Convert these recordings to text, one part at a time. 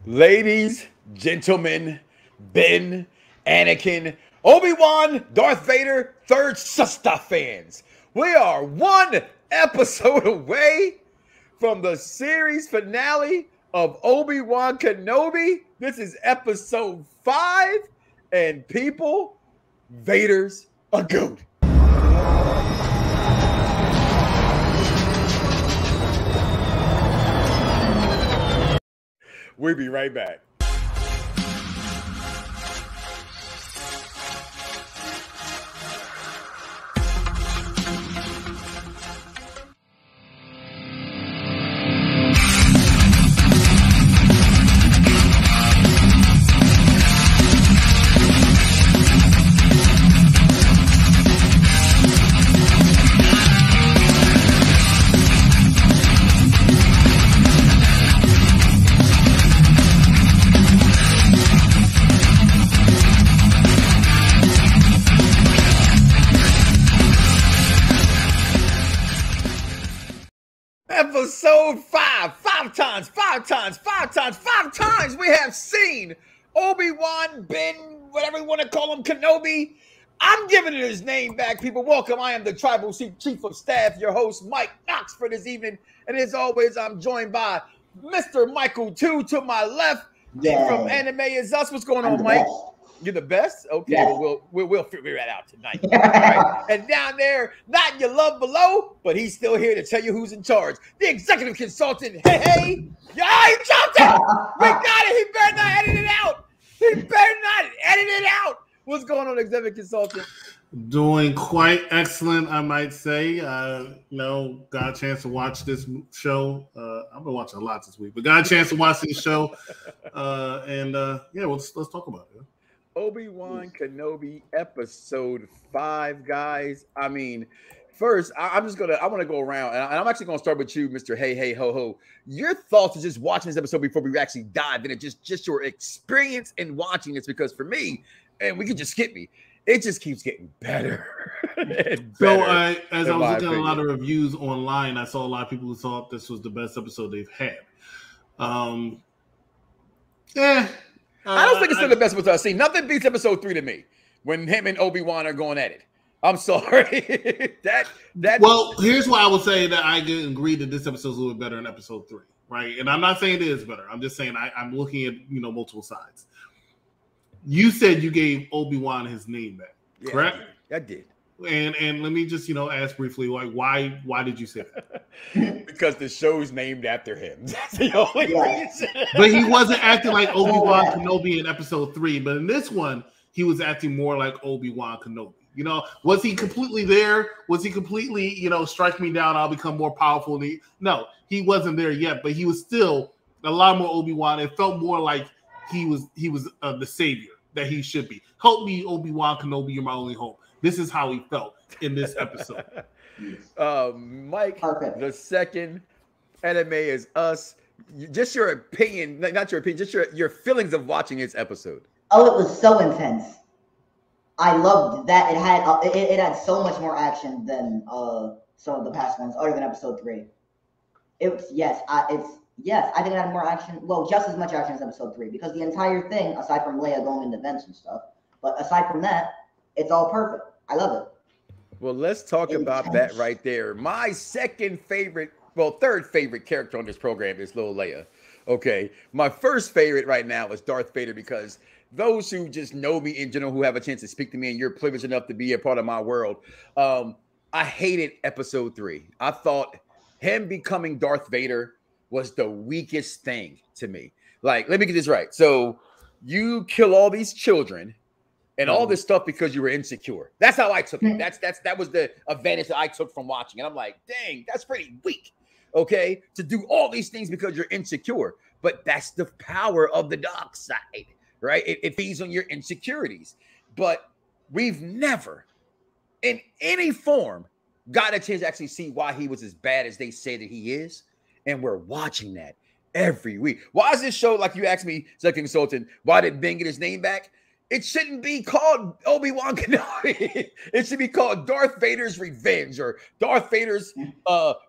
Ladies, gentlemen, Ben, Anakin, Obi-Wan, Darth Vader, third sister fans. We are one episode away from the series finale of Obi-Wan Kenobi. This is episode 5, and people, Vader's a goat. We'll be right back. Episode 5. Five times we have seen Obi-Wan, Ben, whatever you want to call him, Kenobi. I'm giving it his name back, people. Welcome. I am the Tribal Chief of Staff, your host, Mike Knox, for this evening. And as always, I'm joined by Mr. Michael 2 to my left. From Anime Is Us. What's going on, Mike? You're the best? Okay, yes. Well, we'll figure that out tonight. All right. And down there, not your love below, but he's still here to tell you who's in charge. The executive consultant. Hey. Yeah, he jumped it. We got it. He better not edit it out. He better not edit it out. What's going on, executive consultant? Doing quite excellent, I might say. Got a chance to watch this show. I've been watching a lot this week, but got a chance to watch this show. Let's talk about it. Obi-Wan Kenobi episode 5, guys. I mean, first, I want to go around, and I'm actually going to start with you, Mr. Hey Ho Ho. Your thoughts of just watching this episode before we actually dive in, just your experience in watching this, because for me, and we can just skip me, it just keeps getting better and better. So, as I was looking at a lot of reviews online, I saw a lot of people who thought this was the best episode they've had. I don't think it's still the best episode I've seen. Nothing beats episode 3 to me when him and Obi-Wan are going at it. I'm sorry. Well, here's why I would say that I agree that this episode is a little bit better than episode 3, right? And I'm not saying it is better. I'm just saying I'm looking at multiple sides. You said you gave Obi-Wan his name back, correct? I did. And let me just ask briefly, like why did you say that? Because the show's named after him. That's the only reason. But he wasn't acting like Obi-Wan Kenobi in episode 3. But in this one, he was acting more like Obi-Wan Kenobi. Was he completely there? Was he completely, strike me down, I'll become more powerful? No, he wasn't there yet. But he was still a lot more Obi-Wan. It felt more like he was the savior that he should be. Help me, Obi-Wan Kenobi. You're my only hope. This is how he felt in this episode. Mike, the second Anime Is Us. Just your opinion, not your opinion, just your feelings of watching this episode. Oh, it was so intense. I loved that it had so much more action than some of the past ones, other than episode 3. I think it had more action. Well, just as much action as episode 3, because the entire thing, aside from Leia going into vents and stuff, but aside from that, it's all perfect. I love it. Well, let's talk about that right there. My third favorite character on this program is Lil Leia. Okay. My first favorite right now is Darth Vader, because those who just know me in general, who have a chance to speak to me, and you're privileged enough to be a part of my world, I hated episode 3. I thought him becoming Darth Vader was the weakest thing to me. Like, let me get this right. So you kill all these children and all this stuff because you were insecure. That's how I took it. That was the advantage that I took from watching. And I'm like, dang, that's pretty weak. Okay, to do all these things because you're insecure. But that's the power of the dark side, right? It feeds on your insecurities. But we've never, in any form, got a chance to actually see why he was as bad as they say that he is. And we're watching that every week. Why is this show, like you asked me, second consultant, why did Ben get his name back? It shouldn't be called Obi-Wan Kenobi. It should be called Darth Vader's Revenge or Darth Vader's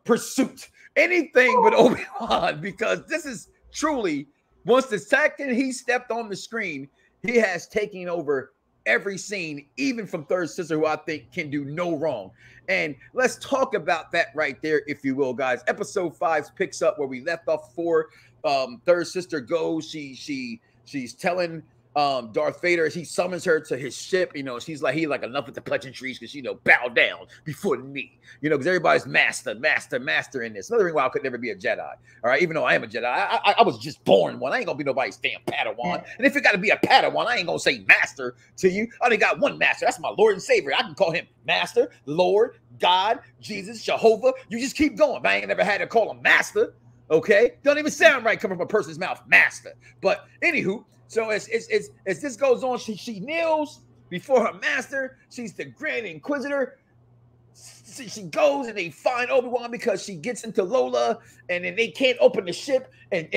Pursuit. Anything but Obi-Wan, because this is truly Once the second he stepped on the screen, he has taken over every scene, even from Third Sister, who I think can do no wrong. And let's talk about that right there, if you will, guys. Episode 5 picks up where we left off before. Third Sister goes. She's telling Darth Vader, he summons her to his ship. You know, she's like, he like enough with the pleasantries, because, you know, bow down before me. You know, because everybody's master in this. Another reason why I could never be a Jedi. All right, even though I am a Jedi, I was just born one. I ain't gonna be nobody's damn Padawan. And if you got to be a Padawan, I ain't gonna say master to you. I only got one master. That's my Lord and Savior. I can call him Master, Lord, God, Jesus, Jehovah. You just keep going. But I ain't never had to call him Master. Okay, don't even sound right coming from a person's mouth, Master. But anywho. So as this goes on, she kneels before her master. She's the Grand Inquisitor. She goes and they find Obi-Wan because she gets into Lola, and then they can't open the ship. And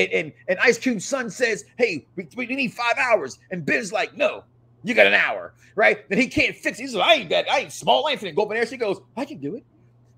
Ice Cube's son says, "Hey, we need 5 hours." And Ben's like, "No, you got an hour, right?" Then he can't fix it. He's like, I ain't small. I ain't finna go up in there. She goes, "I can do it."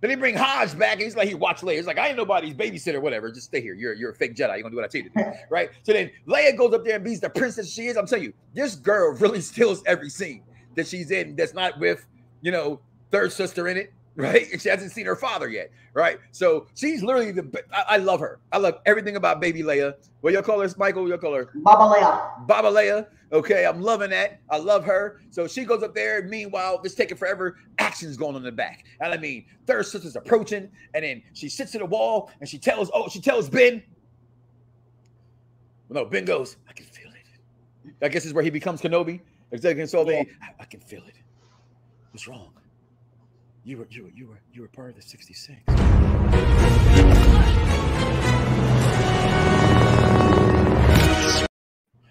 Then they bring Hodge back, and he's like, "He watch Leia." He's like, "I ain't nobody's babysitter, whatever. Just stay here. You're a fake Jedi. You're gonna do what I tell you to do, right?" So then Leia goes up there and beats the princess she is. I'm telling you, this girl really steals every scene that she's in that's not with, you know, Third Sister in it, right? And she hasn't seen her father yet, right? So she's literally I love her. I love everything about baby Leia. What y'all call her, Michael? Y'all call her Baba Leia. Baba Leia. Okay, I'm loving that. I love her. So she goes up there. Meanwhile, it's taking forever. Action's going on in the back. And I mean, Third Sister's approaching, and then she sits at the wall and she tells Ben. Well, no, Ben goes, "I can feel it." I guess this is where he becomes Kenobi. I can feel it. What's wrong? You were part of the 66.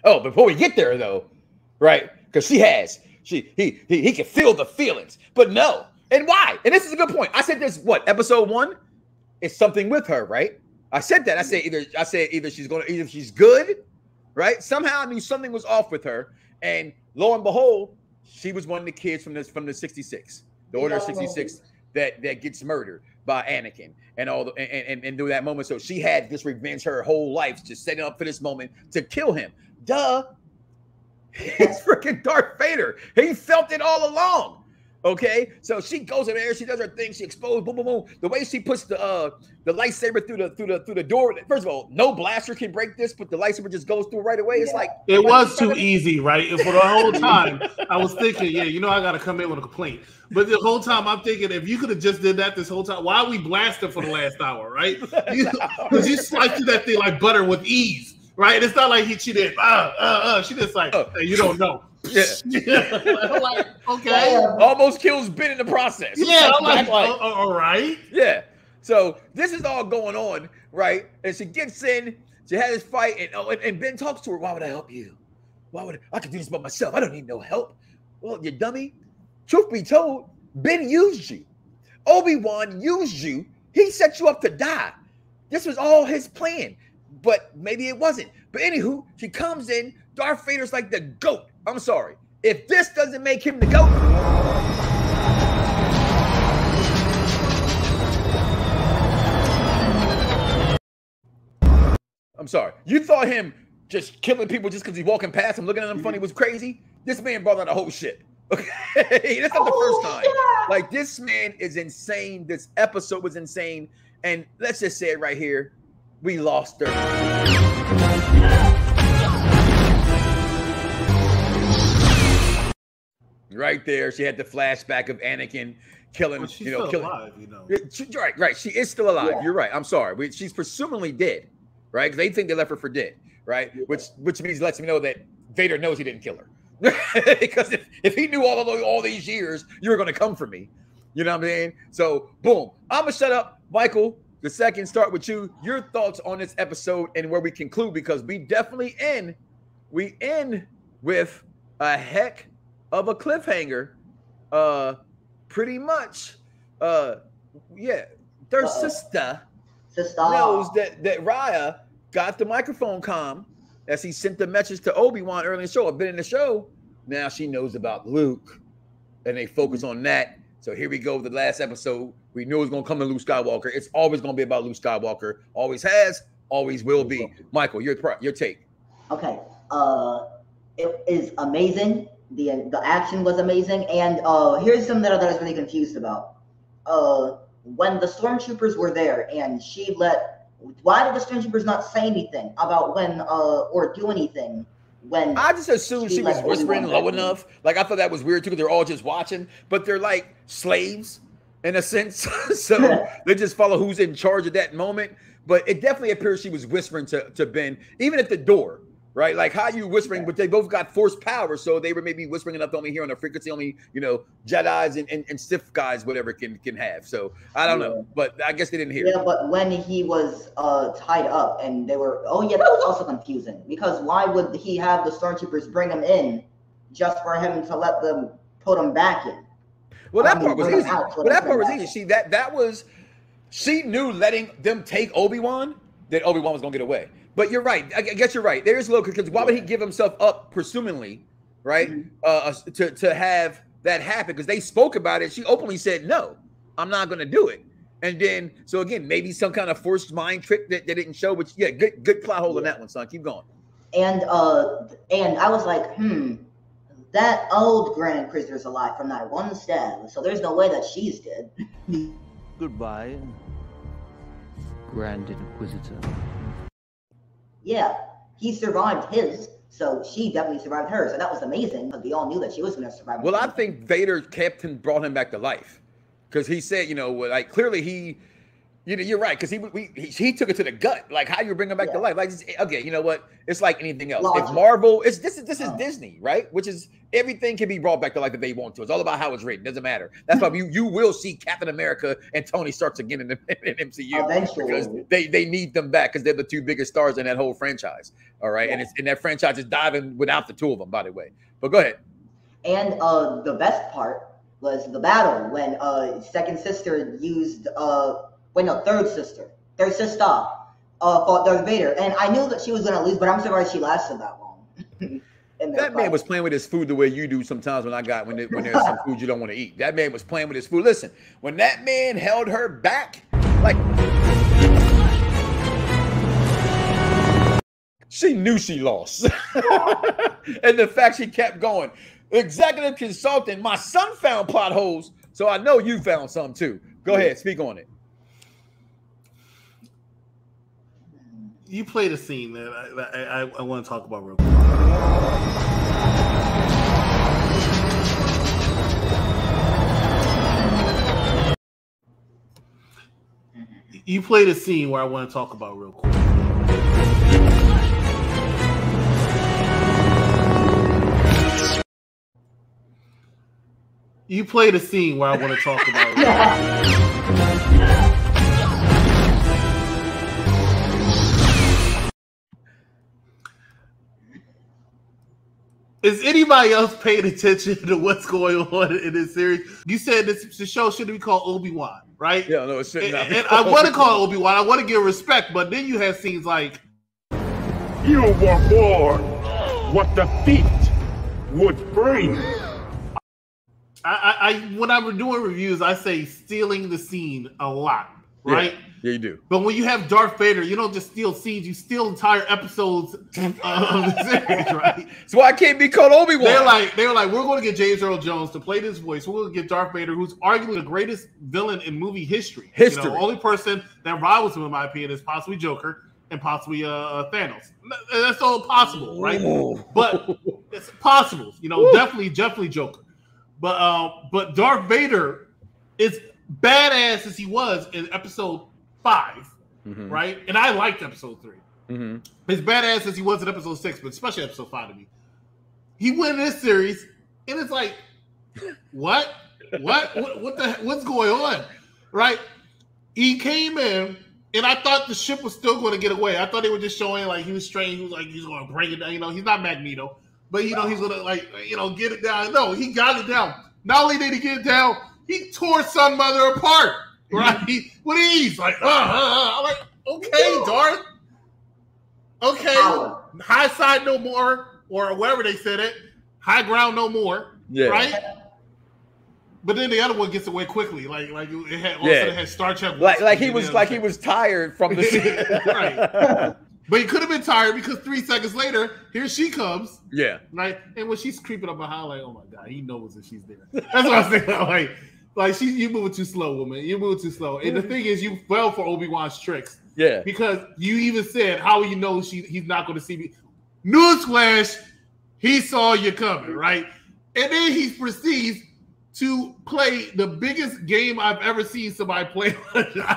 Oh, before we get there though, right? Because he can feel the feelings, but no. And why? And this is a good point. I said this, episode 1? It's something with her, right? I said that. I said either she's good, right? Somehow I knew something was off with her, and lo and behold, she was one of the kids from the 66, the Order of 66 that gets murdered by Anakin and all and through that moment. So she had this revenge her whole life, just setting up for this moment to kill him. Duh. He's freaking Darth Vader. He felt it all along. Okay, so she goes in there, she does her thing, she explodes, boom, boom, boom. The way she puts the lightsaber through the door. First of all, no blaster can break this, but the lightsaber just goes through right away. It's like it was too easy, right? And for the whole time, I was thinking, yeah, you know, I got to come in with a complaint. But the whole time, I'm thinking, if you could have just did that this whole time, why are we blasting for the last hour, right? Because you sliced through that thing like butter with ease. Right, it's not like she did. She just like, hey, you don't know. Yeah, like, okay, almost kills Ben in the process. Yeah, I'm like, all right. Yeah, so this is all going on, right? And she gets in, she has this fight, and Ben talks to her. "Why would I help you? Why would I can do this by myself? I don't need no help." Well, you dummy. Truth be told, Ben used you. Obi-Wan used you. He set you up to die. This was all his plan. But maybe it wasn't. But anywho, she comes in. Darth Vader's like the GOAT. I'm sorry. If this doesn't make him the GOAT. I'm sorry. You thought him just killing people just because he's walking past him, looking at them funny was crazy? This man brought out a whole ship. Okay? That's not the first time. Like, this man is insane. This episode was insane. And let's just say it right here. We lost her. Right there, she had the flashback of Anakin killing. Well, she's still alive, you know. Right. She is still alive. Yeah. You're right. I'm sorry. She's presumably dead, right? Because they think they left her for dead, right? Yeah. Which means lets me know that Vader knows he didn't kill her. Because if he knew all these years, you were going to come for me. You know what I'm saying? So, boom. I'm going to shut up, Michael. The second, start with you. Your thoughts on this episode and where we conclude, because we definitely end with a heck of a cliffhanger. Pretty much. Yeah. Their sister knows that Raya got the microphone comm as he sent the message to Obi-Wan early in the show. I've been in the show. Now she knows about Luke, and they focus on that. So here we go. The last episode, we knew it was going to come to Luke Skywalker. It's always going to be about Luke Skywalker. Always has, always will be. Michael, your take. Okay. It is amazing. The action was amazing, and here's something that I was really confused about. When the stormtroopers were there, and she let, why did the stormtroopers not say anything about when or do anything when I just assumed she was let whispering Obi-Wan low back in? enough. Like, I thought that was weird too, because they're all just watching, but they're like slaves in a sense. So they just follow who's in charge at that moment. But it definitely appears she was whispering to Ben, even at the door, right? Like, how you whispering, but they both got force power, so they were maybe whispering enough to only hear on a frequency only, Jedis and Sith guys, whatever, can have. So I don't know, Yeah. but I guess they didn't hear. Yeah, but when he was tied up and they were, oh yeah, that was also confusing, because why would he have the stormtroopers bring him in just for him to let them put him back in? Well, that part was bring him easy. out so Well, they that put part him was back easy. in. See, that was, she knew letting them take Obi-Wan, that Obi-Wan was gonna get away. But you're right. I guess you're right. There is a little, because why would he give himself up, presumably, right? To have that happen, because they spoke about it. She openly said, "No, I'm not gonna do it." And then, so again, maybe some kind of forced mind trick that they didn't show. But yeah, good plot hole in that one, son. Keep going. And I was like, that old Grand Inquisitor's alive from that one stab, so there's no way that she's dead. Goodbye, Grand Inquisitor. Yeah, he survived his, so she definitely survived hers, and that was amazing, because we all knew that she was going to survive. Well, I think Vader brought him back to life, because he said, like, clearly he, you're right, because he took it to the gut. Like, how you bring him back to life? Like, okay, you know what? It's like anything else. Logic. If Marvel, this is Disney, right? Which is, everything can be brought back to life if they want to. It's all about how it's written. Doesn't matter. That's why you will see Captain America and Tony Stark again in MCU Eventually, because they need them back, because they're the two biggest stars in that whole franchise. All right, and that franchise is diving without the two of them, by the way. But go ahead. And the best part was the battle when second sister used third sister fought Darth Vader, and I knew that she was going to lose, but I'm surprised she lasted that long. That man was playing with his food the way you do sometimes when there's some food you don't want to eat. That man was playing with his food. Listen, when that man held her back, like, she knew she lost. And the fact she kept going. Executive consultant, my son found plot holes, so I know you found some too. Go ahead, speak on it. You played a scene that I want to talk about real quick. You played a scene where I want to talk about real quick. You played a scene where I want to talk about real quick. Is anybody else paying attention to what's going on in this series? You said the show shouldn't be called Obi-Wan, right? Yeah, no, it shouldn't. And I want to call it Obi-Wan. I want to give respect, but then you have scenes like, you were born what the feet would bring. When I'm doing reviews, I say stealing the scene a lot, right? Yeah, you do. But when you have Darth Vader, you don't just steal scenes; you steal entire episodes of the series, right? So I can't be called Obi-Wan. They were like, we're going to get James Earl Jones to play this voice. We're going to get Darth Vader, who's arguably the greatest villain in movie history. The only person that rivals him, in my opinion, is possibly Joker and possibly Thanos. That's all possible, right? Ooh. But it's possible. Definitely Joker. But Darth Vader is badass as he was in episode 5, right? And I liked episode 3. As badass as he was in episode 6, but especially episode 5 to me. He went in this series, and it's like, what's going on, right? He came in, and I thought the ship was still going to get away. I thought they were just showing like he was strange. He was like, he's going to break it down. He's not Magneto, but he's going to get it down. No, he got it down. Not only did he get it down, he tore Sun Mother apart, right? With ease, like, I'm like, okay, Darth. Okay, high side no more, or wherever they said it, high ground no more, right? But then the other one gets away quickly, like it had Star Trek. Like he was tired from the scene. Right. But he could have been tired because 3 seconds later, here she comes. Yeah. Right? And when she's creeping up behind, like, oh my God, he knows that she's there. That's what I was thinking. Like you moving too slow, woman. You moving too slow. And the thing is, you fell for Obi-Wan's tricks. Yeah. Because you even said, how you know he's not going to see me. Newsflash, he saw you coming, right? And then he proceeds to play the biggest game I've ever seen somebody play.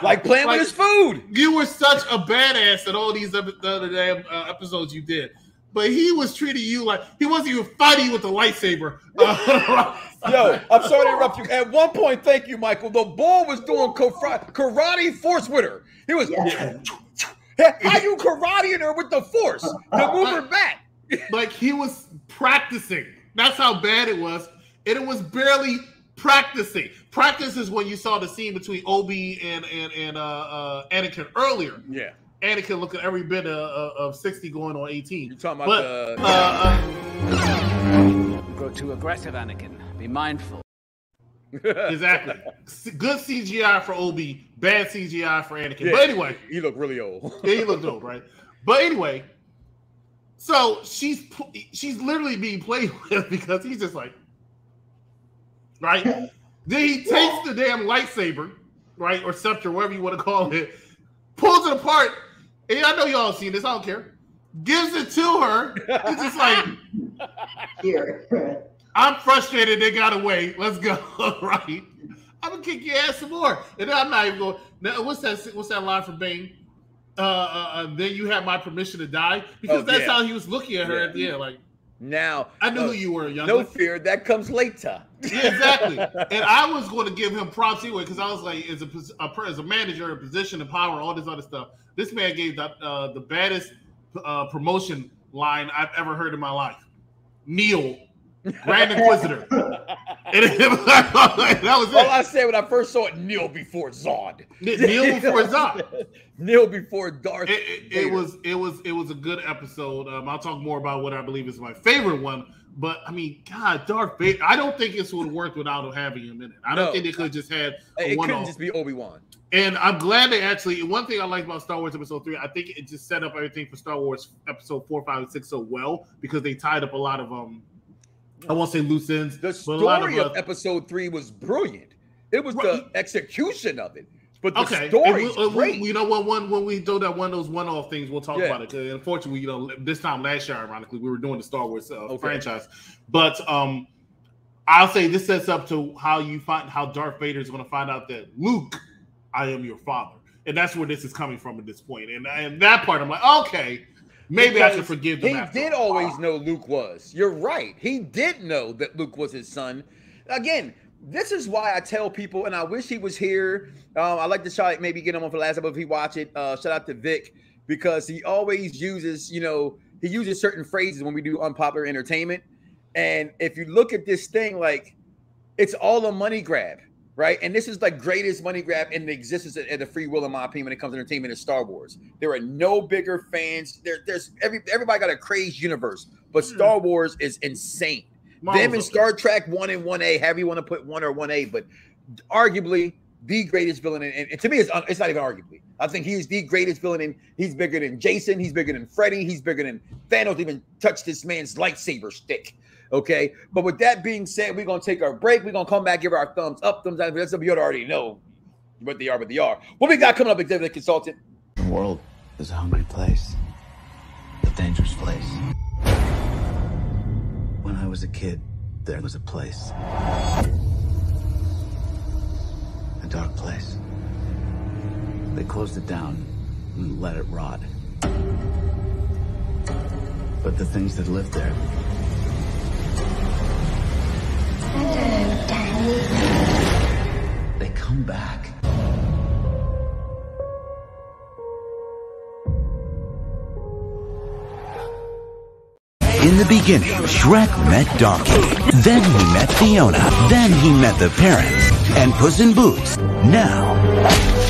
Like playing with his food. You were such a badass at all these other damn episodes you did. But he was treating you like he wasn't even fighting with the lightsaber. Yo, I'm sorry to interrupt you. At one point, thank you, Michael, the boy was doing karate force with her. He was, how you karateing her with the force to move her back? Like he was practicing. That's how bad it was. And it was barely practicing. Practice is when you saw the scene between Obi and Anakin earlier. Yeah. Anakin looking every bit of 60 going on 18. You're talking about Grow too aggressive, Anakin. Be mindful. Exactly. Good CGI for Obi, bad CGI for Anakin. Yeah, but anyway. he looked really old. Yeah, he looked old, right? But anyway, so she's literally being played with because he's just like, right? Then he takes the damn lightsaber, right? Or scepter, whatever you want to call it, pulls it apart. And I know y'all seen this, I don't care. Gives it to her. It's just like, Here. I'm frustrated they got away. Let's go, right? I'm gonna kick your ass some more. And then I'm not even going, now, what's that line from Bane? Then you have my permission to die? Because that's how he was looking at her at the end, like, now I knew who you were, young. No fear, that comes later. Yeah, exactly. And I was going to give him props anyway because I was like, as a manager, a position of power, all this other stuff. This man gave the baddest promotion line I've ever heard in my life. Neil, Grand Inquisitor. And that was it. All I said when I first saw it, kneel before Zod. Kneel before Zod. Kneel before Darth. It was a good episode. I'll talk more about what I believe is my favorite one. But I mean, God, Darth Vader. I don't think this would have worked without having him in it. I don't think they could have just had a it one-off. couldn't just be Obi-Wan. And I'm glad they actually. One thing I like about Star Wars Episode 3, I think it just set up everything for Star Wars Episode 4, 5, and 6 so well because they tied up a lot of I won't say loose ends. The story of Episode 3 was brilliant. It was the execution of it. But the story's great. You know what? When we do that one of those one-off things, we'll talk about it. Because unfortunately, you know, this time last year, ironically, we were doing the Star Wars franchise. But I'll say this sets up to how Darth Vader is going to find out that Luke, I am your father, and that's where this is coming from at this point. And that part, I'm like, okay. Maybe I should forgive them. He did always know Luke was. You're right. He did know that Luke was his son. Again, this is why I tell people, and I wish he was here. I like to try maybe get him on for the last episode if he watch it. Shout out to Vic because he always uses, he uses certain phrases when we do unpopular entertainment. And if you look at this thing, like it's all a money grab. Right. And this is the greatest money grab in the existence of the free will, in my opinion, when it comes to entertainment is Star Wars. There are no bigger fans. There's everybody got a crazed universe, but Star Wars is insane. Them and Star Trek 1 and 1A, however you want to put 1 or 1A, but arguably the greatest villain. And to me, it's not even arguably. I think he's the greatest villain. And he's bigger than Jason. He's bigger than Freddy. He's bigger than Thanos even touched this man's lightsaber stick. Okay, but with that being said, we're gonna take our break. We're gonna come back, give our thumbs up, thumbs down. That's you already know what they are, but they are. What we got coming up, Executive Consultant? The world is a hungry place, a dangerous place. When I was a kid, there was a place, a dark place. They closed it down and let it rot. But the things that lived there, they come back. In the beginning, Shrek met Donkey. Then he met Fiona. Then he met the parents. And Puss in Boots. Now,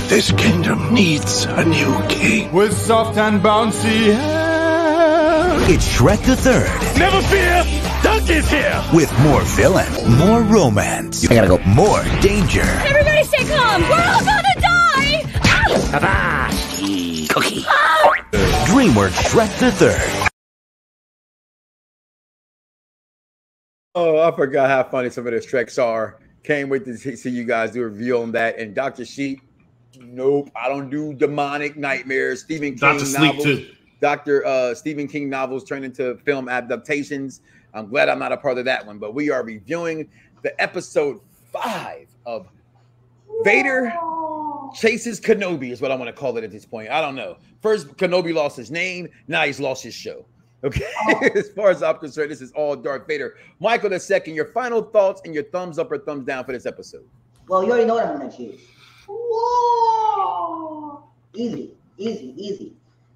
This kingdom needs a new king. With soft and bouncy hair. It's Shrek the Third. Never fear, Donkey's here. With more villain, more romance. I gotta go. More danger. Everybody stay calm. We're all gonna die. Avast, cookie. DreamWorks Shrek the Third. Oh, I forgot how funny some of the Shreks are. Can't wait to see you guys do a review on that. And Dr. Sheep, nope, I don't do demonic nightmares. Stephen King Dr. Sleep novels. too. Dr. Stephen King novels turned into film adaptations. I'm glad I'm not a part of that one, but we are reviewing the episode 5 of Vader Chases Kenobi is what I want to call it at this point. I don't know. First, Kenobi lost his name. Now he's lost his show. Okay. As far as I'm concerned, this is all Darth Vader. Michael II, your final thoughts and your thumbs up or thumbs down for this episode. Well, you already know what I'm going to choose. Whoa. Easy.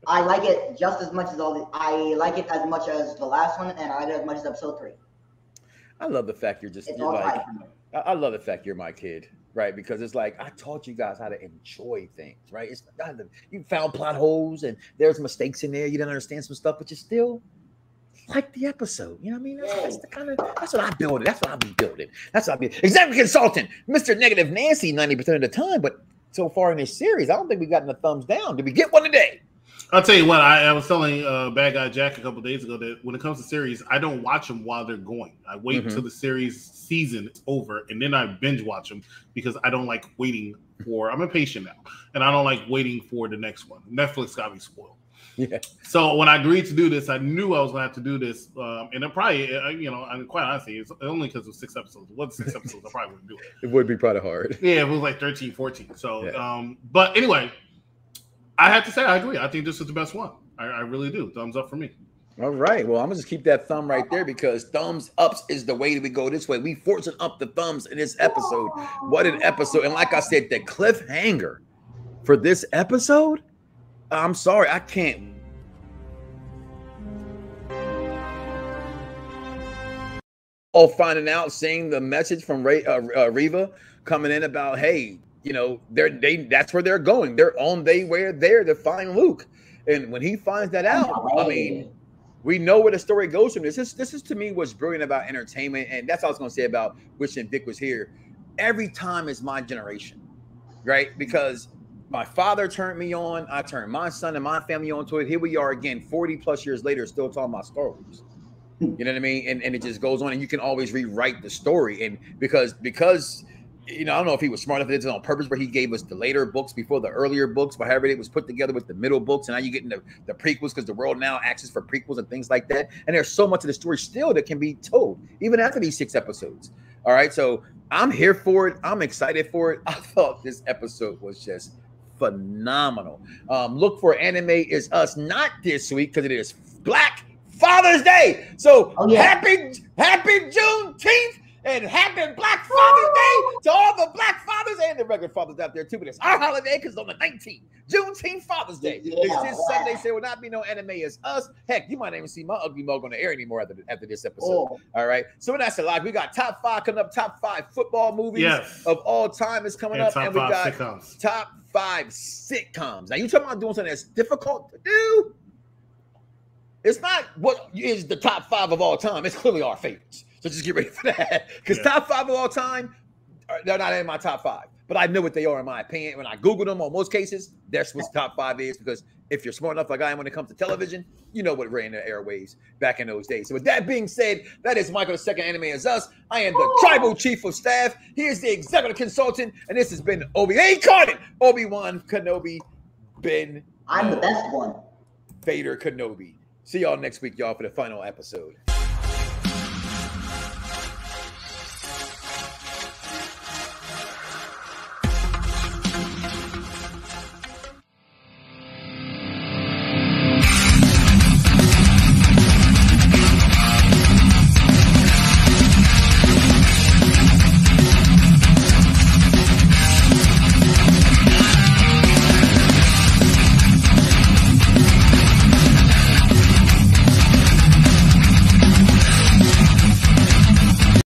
I like it just as much as I like it as much as the last one, and I like it as much as episode 3. I love the fact you're like, I love the fact you're my kid, right? Because it's like I taught you guys how to enjoy things, right? It's you found plot holes and there's mistakes in there. You didn't understand some stuff, but you still like the episode. You know what I mean? That's what I build. That's what I be building. That's what I be. Executive consultant, Mr. Negative Nancy, 90% of the time. But so far in this series, I don't think we gotten a thumbs down. Did we get one today? I'll tell you what, I was telling Bad Guy Jack a couple of days ago that when it comes to series, I don't watch them while they're going. I wait until the series season is over, and then I binge watch them because I don't like waiting for – I'm impatient now, and I don't like waiting for the next one. Netflix got me spoiled. Yeah. So when I agreed to do this, I knew I was going to have to do this, and it probably, and quite honestly, it's only because of 6 episodes. It wasn't 6 episodes, I probably wouldn't do it. It would be probably hard. Yeah, it was like 13, 14. So, but anyway – I have to say, I agree. I think this is the best one. I really do. Thumbs up for me. All right. Well, I'm going to just keep that thumb right there because thumbs ups is the way that we go this way. We forcing up the thumbs in this episode. What an episode. And like I said, the cliffhanger for this episode, I'm sorry, I can't. All finding out, seeing the message from Reva coming in about, hey, you know, that's where they're going. They're on their way there to find Luke. And when he finds that out, I mean, we know where the story goes from this. This is to me what's brilliant about entertainment. And that's what I was going to say about wishing Vic was here. Every time is my generation, right? Because my father turned me on. I turned my son and my family on to it. Here we are again, 40 plus years later, still talking about Star Wars. You know what I mean? And it just goes on, and you can always rewrite the story. And because you know, I don't know if he was smart enough to do this on purpose, but he gave us the later books before the earlier books, but however it was put together with the middle books, and now you get into the prequels because the world now asks for prequels and things like that. And there's so much of the story still that can be told, even after these 6 episodes. All right, so I'm here for it. I'm excited for it. I thought this episode was just phenomenal. Look for Anime Is Us, not this week because it is Black Father's Day. So happy Juneteenth. And happy Black Father's Day to all the Black fathers and the regular fathers out there too. But it's our holiday because it's on the 19th, Juneteenth Father's Day. It's this Sunday, so there will not be no Anime Is Us. Heck, you might not even see my ugly mug on the air anymore after this episode. All right, so that's a lot. We got top 5 coming up. Top 5 football movies of all time is coming up, and we got sitcoms. Top 5 sitcoms. Now you talking about doing something that's difficult to do? It's not what is the top 5 of all time. It's clearly our favorites. So just get ready for that. Because top 5 of all time, they're not in my top 5. But I know what they are in my opinion. When I Google them, on most cases, that's what top 5 is. Because if you're smart enough like I am when it comes to television, you know what ran the airwaves back in those days. So with that being said, that is Michael II, Anime Is Us. I am the tribal chief of staff. He is the executive consultant. And this has been Obi-Wan Kenobi, I'm the best one. Vader Kenobi. See y'all next week, y'all, for the final episode.